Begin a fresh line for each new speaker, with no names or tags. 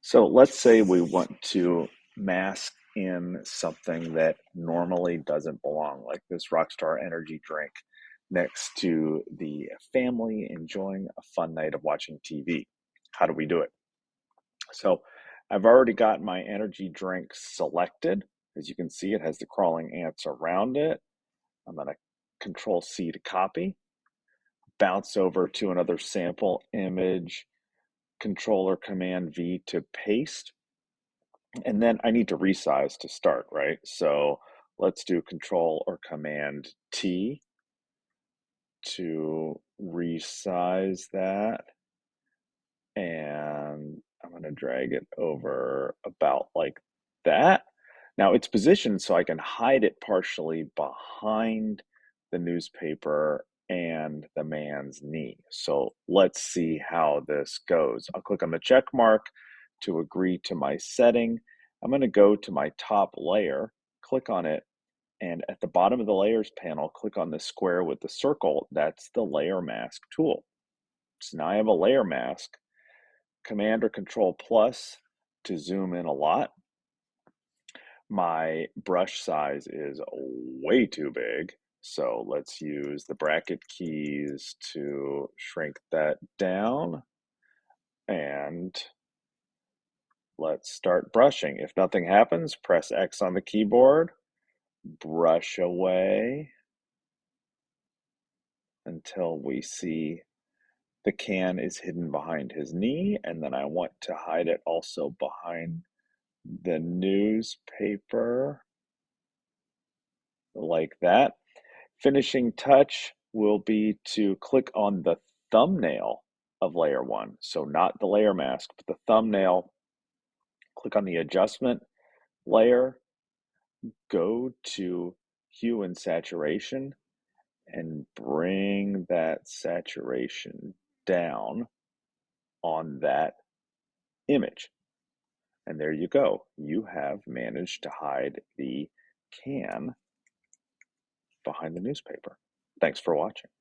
So let's say we want to mask in something that normally doesn't belong, like this Rockstar energy drink next to the family enjoying a fun night of watching TV. How do we do it? So I've already got my energy drink selected. As you can see, it has the crawling ants around it. I'm going to Control C to copy, bounce over to another sample image, Controller Command V to paste. And then I need to resize to start, right? So let's do Control or Command T to resize that. And I'm going to drag it over about like that. Now it's positioned so I can hide it partially behind the newspaper and the man's knee. So let's see how this goes. I'll click on the check mark to agree to my setting. I'm going to go to my top layer, click on it, and at the bottom of the layers panel, click on the square with the circle. That's the layer mask tool. So now I have a layer mask. Command or Control plus to zoom in a lot. My brush size is way too big, so let's use the bracket keys to shrink that down. And let's start brushing. If nothing happens, press X on the keyboard, brush away until we see the can is hidden behind his knee, and then I want to hide it also behind the newspaper like that. Finishing touch will be to click on the thumbnail of layer one. So not the layer mask, but the thumbnail. Click on the adjustment layer, go to hue and saturation, and bring that saturation down on that image. And there you go. You have managed to hide the can behind the newspaper. Thanks for watching.